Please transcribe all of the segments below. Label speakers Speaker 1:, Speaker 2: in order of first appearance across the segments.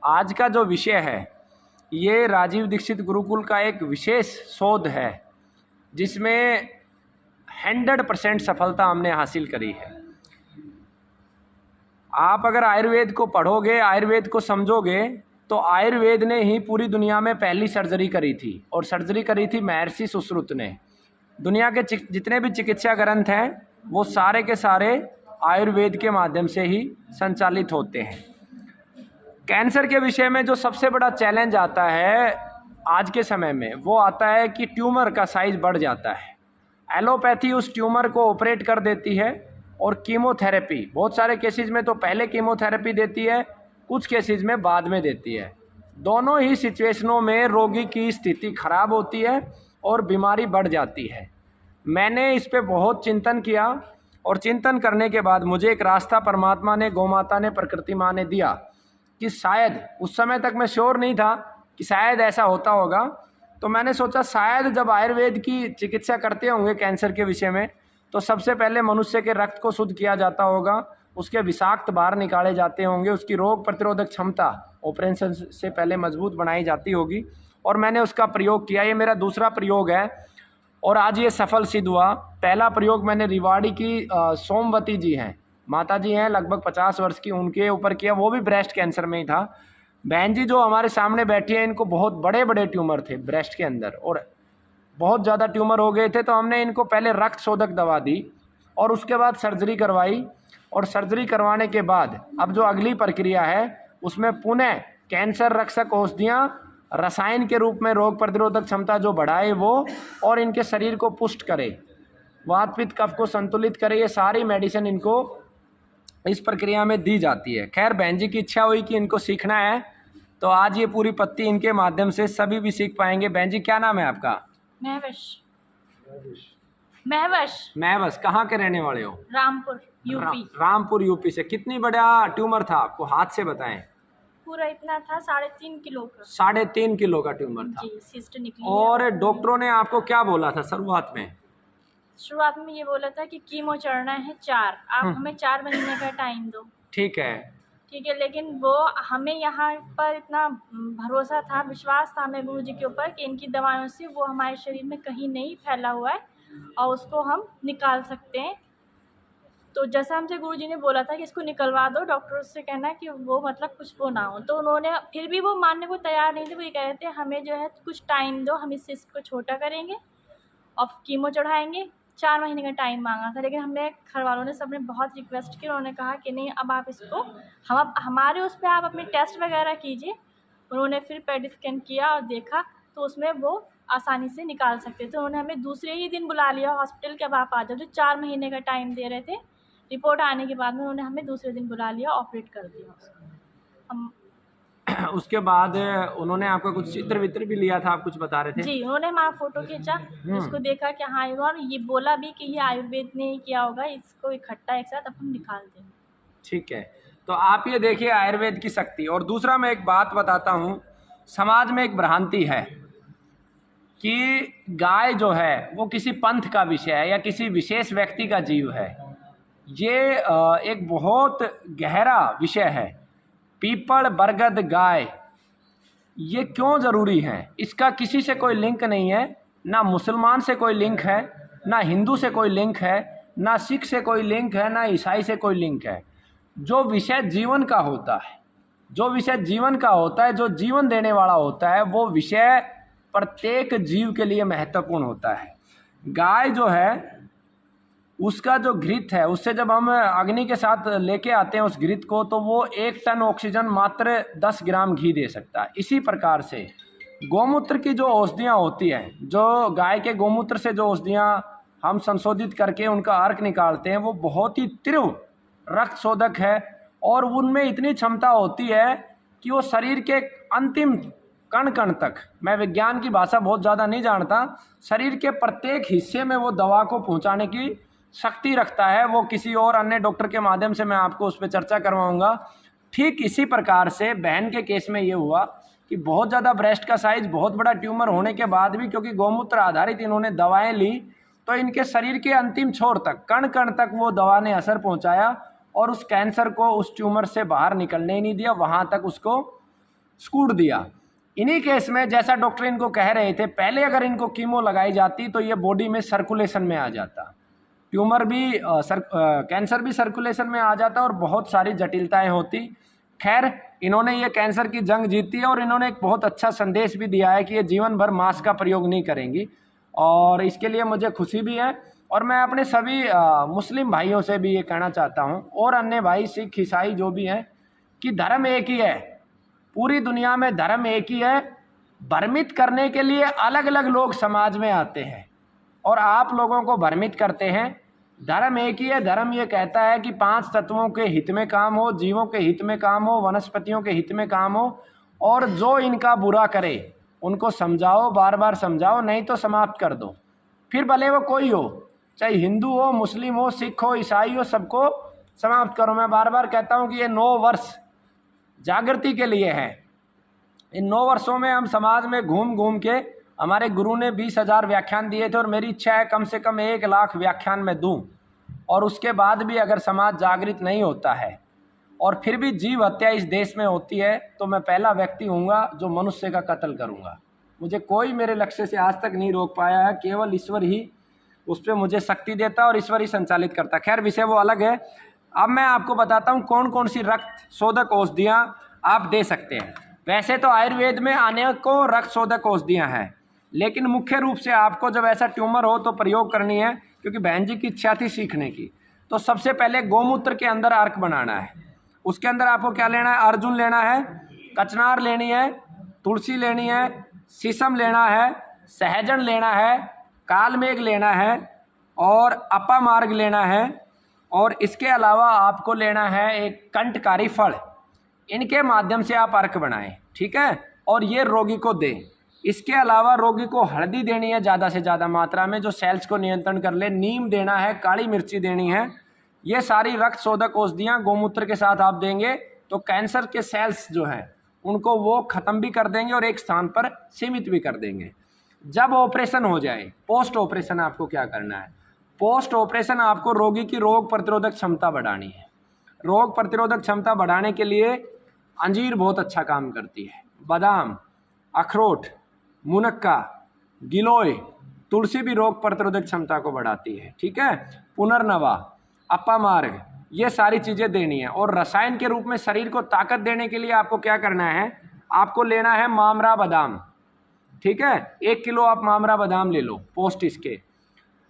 Speaker 1: आज का जो विषय है ये राजीव दीक्षित गुरुकुल का एक विशेष शोध है जिसमें 100% सफलता हमने हासिल करी है। आप अगर आयुर्वेद को पढ़ोगे, आयुर्वेद को समझोगे, तो आयुर्वेद ने ही पूरी दुनिया में पहली सर्जरी करी थी और सर्जरी करी थी महर्षि सुश्रुत ने। दुनिया के जितने भी चिकित्सा ग्रंथ हैं वो सारे के सारे आयुर्वेद के माध्यम से ही संचालित होते हैं। कैंसर के विषय में जो सबसे बड़ा चैलेंज आता है आज के समय में वो आता है कि ट्यूमर का साइज बढ़ जाता है। एलोपैथी उस ट्यूमर को ऑपरेट कर देती है और कीमोथेरेपी बहुत सारे केसेस में तो पहले कीमोथेरेपी देती है, कुछ केसेस में बाद में देती है। दोनों ही सिचुएशनों में रोगी की स्थिति खराब होती है और बीमारी बढ़ जाती है। मैंने इस पे बहुत चिंतन किया और चिंतन करने के बाद मुझे एक रास्ता परमात्मा ने, गौमाता ने, प्रकृति माँ ने दिया कि शायद, उस समय तक मैं श्योर नहीं था कि शायद ऐसा होता होगा, तो मैंने सोचा शायद जब आयुर्वेद की चिकित्सा करते होंगे कैंसर के विषय में तो सबसे पहले मनुष्य के रक्त को शुद्ध किया जाता होगा, उसके विषाक्त बाहर निकाले जाते होंगे, उसकी रोग प्रतिरोधक क्षमता ऑपरेशन से पहले मजबूत बनाई जाती होगी। और मैंने उसका प्रयोग किया। ये मेरा दूसरा प्रयोग है और आज ये सफल सिद्ध हुआ। पहला प्रयोग मैंने रिवाड़ी की सोमवती जी हैं, माता जी हैं, लगभग 50 वर्ष की, उनके ऊपर किया। वो भी ब्रेस्ट कैंसर में ही था। बहन जी जो हमारे सामने बैठी है, इनको बहुत बड़े बड़े ट्यूमर थे ब्रेस्ट के अंदर और बहुत ज़्यादा ट्यूमर हो गए थे। तो हमने इनको पहले रक्त शोधक दवा दी और उसके बाद सर्जरी करवाई और सर्जरी करवाने के बाद अब जो अगली प्रक्रिया है उसमें पुनः कैंसर रक्षक औषधियाँ रसायन के रूप में रोग प्रतिरोधक क्षमता जो बढ़ाए वो और इनके शरीर को पुष्ट करे, वात पित्त कफ को संतुलित करे, ये सारी मेडिसिन इनको इस प्रक्रिया में दी जाती है। खैर बहन जी की इच्छा हुई कि इनको सीखना है तो आज ये पूरी पत्ती इनके माध्यम से सभी भी सीख पाएंगे। बहन जी क्या नाम है आपका? महवश। कहाँ के रहने वाले हो?
Speaker 2: रामपुर यूपी।
Speaker 1: रामपुर यूपी से। कितनी बड़ा ट्यूमर था आपको, हाथ से बताएं?
Speaker 2: पूरा इतना था, 3.5 किलो का।
Speaker 1: 3.5 किलो का ट्यूमर था
Speaker 2: जी, सिस्ट निकली।
Speaker 1: और डॉक्टरों ने आपको क्या बोला था शुरुआत में?
Speaker 2: शुरुआत में ये बोला था कि कीमो चढ़ना है 4, आप हमें 4 महीने का टाइम दो।
Speaker 1: ठीक है।
Speaker 2: लेकिन वो हमें यहाँ पर इतना भरोसा था, विश्वास था हमें गुरु जी के ऊपर कि इनकी दवाइयों से वो हमारे शरीर में कहीं नहीं फैला हुआ है और उसको हम निकाल सकते हैं। तो जैसा हमसे गुरु जी ने बोला था कि इसको निकलवा दो, डॉक्टर से कहना है कि वो मतलब कुछ वो ना हो, तो उन्होंने फिर भी वो मानने को तैयार नहीं थे। वो ये कह रहे थे हमें जो है कुछ टाइम दो, हम इस सिस्ट को छोटा करेंगे और कीमो चढ़ाएंगे। 4 महीने का टाइम मांगा था, लेकिन हमने घर वालों ने सबने बहुत रिक्वेस्ट की। उन्होंने कहा कि नहीं, अब आप इसको हम हमारे उस पर आप अपने टेस्ट वगैरह कीजिए। उन्होंने फिर पेट स्कैन किया और देखा तो उसमें वो आसानी से निकाल सकते थे। उन्होंने हमें दूसरे ही दिन बुला लिया हॉस्पिटल के, अब आप आ जाओ। जो 4 महीने का टाइम दे रहे थे, रिपोर्ट आने के बाद में उन्होंने हमें दूसरे दिन बुला लिया, ऑपरेट कर दिया हम।
Speaker 1: उसके बाद उन्होंने आपका कुछ चित्र वित्र भी लिया था, आप कुछ बता रहे थे?
Speaker 2: जी, उन्होंने हमारा फोटो खींचा, उसको देखा कि हाँ, और ये बोला भी कि ये आयुर्वेद ने ही किया होगा, इसको इकट्ठा एक साथ अब हम निकाल देंगे।
Speaker 1: ठीक है, तो आप ये देखिए आयुर्वेद की शक्ति। और दूसरा मैं एक बात बताता हूँ, समाज में एक भ्रांति है कि गाय जो है वो किसी पंथ का विषय है या किसी विशेष व्यक्ति का जीव है। ये एक बहुत गहरा विषय है। पीपल, बरगद, गाय ये क्यों ज़रूरी है? इसका किसी से कोई लिंक नहीं है, ना मुसलमान से कोई लिंक है, ना हिंदू से कोई लिंक है, ना सिख से कोई लिंक है, ना ईसाई से कोई लिंक है। जो विषय जीवन का होता है, जो विषय जीवन का होता है, जो जीवन देने वाला होता है, वो विषय प्रत्येक जीव के लिए महत्वपूर्ण होता है। गाय जो है उसका जो घृत है, उससे जब हम अग्नि के साथ लेके आते हैं उस घृत को, तो वो 1 टन ऑक्सीजन मात्र 10 ग्राम घी दे सकता है। इसी प्रकार से गौमूत्र की जो औषधियाँ होती हैं, जो गाय के गौमूत्र से जो औषधियाँ हम संशोधित करके उनका अर्क निकालते हैं, वो बहुत ही तीव्र रक्त शोधक है और उनमें इतनी क्षमता होती है कि वो शरीर के अंतिम कण कण तक, मैं विज्ञान की भाषा बहुत ज़्यादा नहीं जानता, शरीर के प्रत्येक हिस्से में वो दवा को पहुँचाने की शक्ति रखता है। वो किसी और अन्य डॉक्टर के माध्यम से मैं आपको उस पर चर्चा करवाऊंगा। ठीक इसी प्रकार से बहन के केस में ये हुआ कि बहुत ज़्यादा ब्रेस्ट का साइज, बहुत बड़ा ट्यूमर होने के बाद भी क्योंकि गौमूत्र आधारित इन्होंने दवाएं ली, तो इनके शरीर के अंतिम छोर तक, कण कण तक वो दवा ने असर पहुंचाया और उस कैंसर को, उस ट्यूमर से बाहर निकलने ही नहीं दिया, वहाँ तक उसको स्कूट दिया। इन्हीं केस में जैसा डॉक्टर इनको कह रहे थे, पहले अगर इनको कीमो लगाई जाती तो ये बॉडी में सर्कुलेशन में आ जाता, ट्यूमर भी कैंसर भी सर्कुलेशन में आ जाता और बहुत सारी जटिलताएं होती। खैर, इन्होंने ये कैंसर की जंग जीती है और इन्होंने एक बहुत अच्छा संदेश भी दिया है कि ये जीवन भर मांस का प्रयोग नहीं करेंगी, और इसके लिए मुझे खुशी भी है। और मैं अपने सभी मुस्लिम भाइयों से भी ये कहना चाहता हूँ, और अन्य भाई सिख ईसाई जो भी हैं, कि धर्म एक ही है, पूरी दुनिया में धर्म एक ही है। भ्रमित करने के लिए अलग अलग लोग समाज में आते हैं और आप लोगों को भ्रमित करते हैं। धर्म एक ही है। धर्म ये कहता है कि 5 तत्वों के हित में काम हो, जीवों के हित में काम हो, वनस्पतियों के हित में काम हो, और जो इनका बुरा करे उनको समझाओ, बार बार समझाओ, नहीं तो समाप्त कर दो। फिर भले वो कोई हो, चाहे हिंदू हो, मुस्लिम हो, सिख हो, ईसाई हो, सबको समाप्त करो। मैं बार बार कहता हूँ कि ये 9 वर्ष जागृति के लिए है। इन 9 वर्षों में हम समाज में घूम घूम के, हमारे गुरु ने 20,000 व्याख्यान दिए थे और मेरी इच्छा है कम से कम 1 लाख व्याख्यान मैं दूं। और उसके बाद भी अगर समाज जागृत नहीं होता है और फिर भी जीव हत्या इस देश में होती है, तो मैं पहला व्यक्ति हूँगा जो मनुष्य का कत्ल करूँगा। मुझे कोई मेरे लक्ष्य से आज तक नहीं रोक पाया है, केवल ईश्वर ही उस पर मुझे शक्ति देता और ईश्वर ही संचालित करता। खैर, विषय वो अलग है। अब मैं आपको बताता हूँ कौन कौन सी रक्त शोधक औषधियाँ आप दे सकते हैं। वैसे तो आयुर्वेद में अनेकों रक्त शोधक औषधियाँ हैं, लेकिन मुख्य रूप से आपको जब ऐसा ट्यूमर हो तो प्रयोग करनी है, क्योंकि बहन जी की इच्छा थी सीखने की। तो सबसे पहले गौमूत्र के अंदर अर्क बनाना है। उसके अंदर आपको क्या लेना है? अर्जुन लेना है, कचनार लेनी है, तुलसी लेनी है, शीशम लेना है, सहजन लेना है, कालमेघ लेना है और अपामार्ग लेना है। और इसके अलावा आपको लेना है एक कंटकारी फल। इनके माध्यम से आप अर्क बनाएं, ठीक है, और ये रोगी को दें। इसके अलावा रोगी को हल्दी देनी है ज़्यादा से ज़्यादा मात्रा में, जो सेल्स को नियंत्रण कर ले। नीम देना है, काली मिर्ची देनी है। ये सारी रक्त शोधक औषधियाँ गौमूत्र के साथ आप देंगे तो कैंसर के सेल्स जो हैं उनको वो ख़त्म भी कर देंगे और एक स्थान पर सीमित भी कर देंगे। जब ऑपरेशन हो जाए, पोस्ट ऑपरेशन आपको क्या करना है? पोस्ट ऑपरेशन आपको रोगी की रोग प्रतिरोधक क्षमता बढ़ानी है। रोग प्रतिरोधक क्षमता बढ़ाने के लिए अंजीर बहुत अच्छा काम करती है, बादाम, अखरोट, मुनक्का, गिलोय, तुलसी भी रोग प्रतिरोधक क्षमता को बढ़ाती है, ठीक है। पुनर्नवा, अपामार्ग, ये सारी चीज़ें देनी है। और रसायन के रूप में शरीर को ताकत देने के लिए आपको क्या करना है? आपको लेना है मामरा बादाम, ठीक है। 1 किलो आप मामरा बादाम ले लो पोस्ट इसके।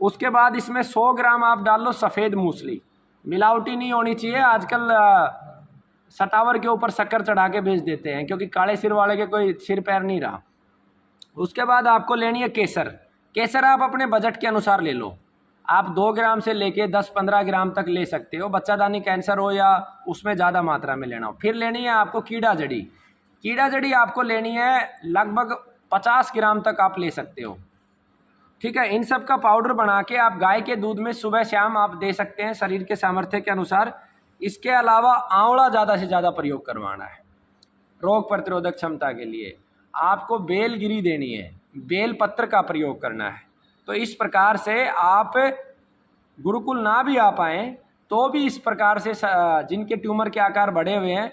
Speaker 1: उसके बाद इसमें 100 ग्राम आप डाल लो सफ़ेद मूसली। मिलावटी नहीं होनी चाहिए। आजकल सतावर के ऊपर शक्कर चढ़ा के बेच देते हैं, क्योंकि काले सिर वाले के कोई सिर पैर नहीं रहा। उसके बाद आपको लेनी है केसर। केसर आप अपने बजट के अनुसार ले लो। आप 2 ग्राम से लेके 10-15 ग्राम तक ले सकते हो, बच्चादानी कैंसर हो या उसमें ज़्यादा मात्रा में लेना हो। फिर लेनी है आपको कीड़ा जड़ी। कीड़ा जड़ी आपको लेनी है लगभग 50 ग्राम तक आप ले सकते हो, ठीक है। इन सब का पाउडर बना के आप गाय के दूध में सुबह शाम आप दे सकते हैं, शरीर के सामर्थ्य के अनुसार। इसके अलावा आंवला ज़्यादा से ज़्यादा प्रयोग करवाना है रोग प्रतिरोधक क्षमता के लिए। आपको बेलगिरी देनी है, बेल पत्र का प्रयोग करना है। तो इस प्रकार से आप गुरुकुल ना भी आ पाएँ तो भी इस प्रकार से जिनके ट्यूमर के आकार बढ़े हुए हैं,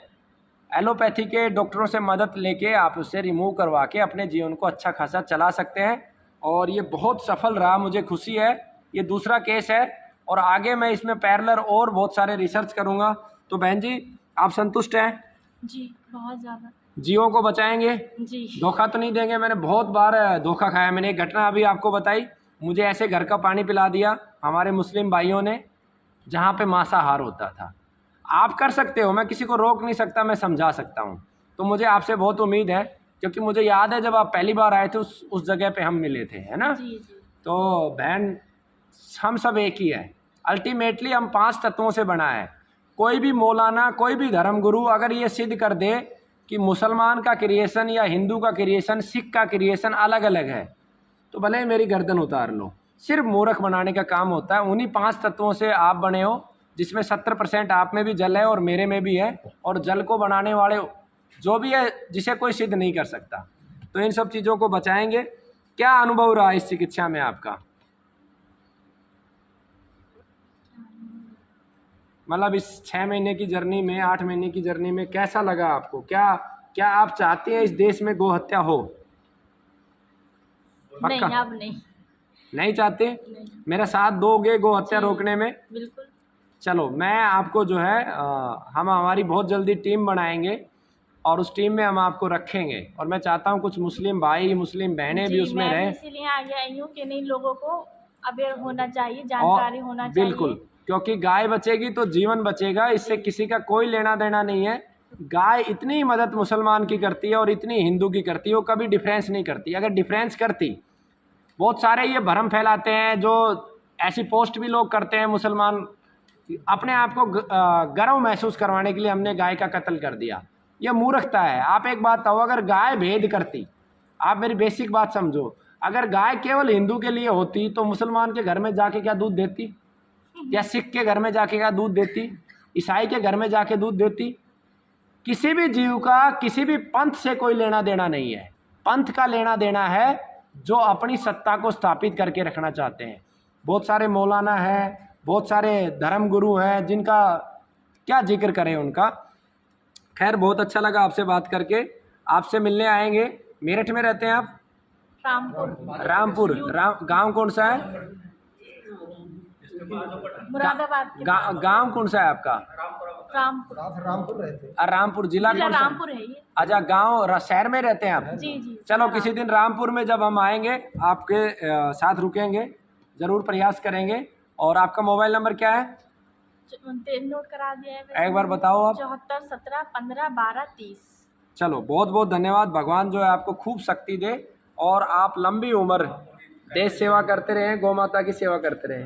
Speaker 1: एलोपैथी के डॉक्टरों से मदद लेके आप उससे रिमूव करवा के अपने जीवन को अच्छा खासा चला सकते हैं। और ये बहुत सफल रहा, मुझे खुशी है। ये दूसरा केस है और आगे मैं इसमें पैरेलल और बहुत सारे रिसर्च करूँगा। तो बहन जी, आप संतुष्ट हैं?
Speaker 2: जी, बहुत ज़्यादा।
Speaker 1: जीवों को बचाएंगे,
Speaker 2: जी।
Speaker 1: धोखा तो नहीं देंगे। मैंने बहुत बार धोखा खाया। मैंने एक घटना अभी आपको बताई, मुझे ऐसे घर का पानी पिला दिया हमारे मुस्लिम भाइयों ने जहाँ पे मांसाहार होता था। आप कर सकते हो, मैं किसी को रोक नहीं सकता, मैं समझा सकता हूँ। तो मुझे आपसे बहुत उम्मीद है, क्योंकि मुझे याद है जब आप पहली बार आए थे उस जगह पे हम मिले थे, है ना?
Speaker 2: जी जी।
Speaker 1: तो बहन, हम सब एक ही है। अल्टीमेटली हम 5 तत्वों से बना है। कोई भी मौलाना, कोई भी धर्मगुरु अगर ये सिद्ध कर दे कि मुसलमान का क्रिएशन या हिंदू का क्रिएशन, सिख का क्रिएशन अलग अलग है, तो भले ही मेरी गर्दन उतार लो। सिर्फ मूर्ख बनाने का काम होता है। उन्हीं 5 तत्वों से आप बने हो, जिसमें 70% आप में भी जल है और मेरे में भी है। और जल को बनाने वाले जो भी है, जिसे कोई सिद्ध नहीं कर सकता। तो इन सब चीज़ों को बचाएंगे। क्या अनुभव रहा इस चिकित्सा में आपका? मतलब इस 6 महीने की जर्नी में, 8 महीने की जर्नी में कैसा लगा आपको? क्या क्या आप चाहते हैं इस देश में गौ हत्या हो?
Speaker 2: नहीं,
Speaker 1: पक्का
Speaker 2: अब नहीं।
Speaker 1: नहीं चाहते?
Speaker 2: नहीं,
Speaker 1: मेरा साथ दोगे गौ हत्या
Speaker 2: जी।
Speaker 1: रोकने में?
Speaker 2: बिल्कुल।
Speaker 1: चलो मैं आपको जो है हम हमारी बहुत जल्दी टीम बनाएंगे और उस टीम में हम आपको रखेंगे, और मैं चाहता हूँ कुछ मुस्लिम भाई मुस्लिम बहनें भी
Speaker 2: जी,
Speaker 1: उसमें
Speaker 2: मैं भी
Speaker 1: रहें।
Speaker 2: इसीलिए आगे आई हूँ कि नहीं, लोगों को अवेयर होना चाहिए,
Speaker 1: और
Speaker 2: जानकारी होना
Speaker 1: बिल्कुल,
Speaker 2: चाहिए।
Speaker 1: क्योंकि गाय बचेगी तो जीवन बचेगा, इससे किसी का कोई लेना देना नहीं है। गाय इतनी मदद मुसलमान की करती है और इतनी हिंदू की करती है, वो कभी डिफरेंस नहीं करती। अगर डिफरेंस करती, बहुत सारे ये भ्रम फैलाते हैं, जो ऐसी पोस्ट भी लोग करते हैं मुसलमान अपने आप को गर्व महसूस करवाने के लिए, हमने गाय का कत्ल कर दिया। यह मूर्खता है। आप एक बात कहो, अगर गाय भेद करती, आप मेरी बेसिक बात समझो, अगर गाय केवल हिंदू के लिए होती तो मुसलमान के घर में जाके क्या दूध देती, या सिख के घर में जाके क्या दूध देती, ईसाई के घर में जाके दूध देती? किसी भी जीव का किसी भी पंथ से कोई लेना देना नहीं है। पंथ का लेना देना है जो अपनी सत्ता को स्थापित करके रखना चाहते हैं। बहुत सारे मौलाना हैं, बहुत सारे धर्म गुरु हैं, जिनका क्या जिक्र करें उनका। खैर, बहुत अच्छा लगा आपसे बात करके। आपसे मिलने आएंगे। मेरठ में रहते हैं आप?
Speaker 2: रामपुर।
Speaker 1: गांव कौन सा है?
Speaker 2: मुरादाबाद के
Speaker 1: गांव कौन सा है आपका?
Speaker 2: रामपुर रहते।
Speaker 1: रामपुर जिला कौन सा?
Speaker 2: रामपुर है ये।
Speaker 1: अच्छा, गांव शहर में रहते हैं आप?
Speaker 2: जी जी।
Speaker 1: चलो किसी दिन रामपुर में जब हम आएंगे आपके साथ रुकेंगे, ज़रूर प्रयास करेंगे। और आपका मोबाइल नंबर क्या है?
Speaker 2: नोट करा दिया है।
Speaker 1: एक बार बताओ आप।
Speaker 2: 74 17 15 12 30।
Speaker 1: चलो, बहुत बहुत धन्यवाद। भगवान जो है आपको खूब शक्ति दे और आप लंबी उम्र देश सेवा करते रहें, गौ माता की सेवा करते रहें।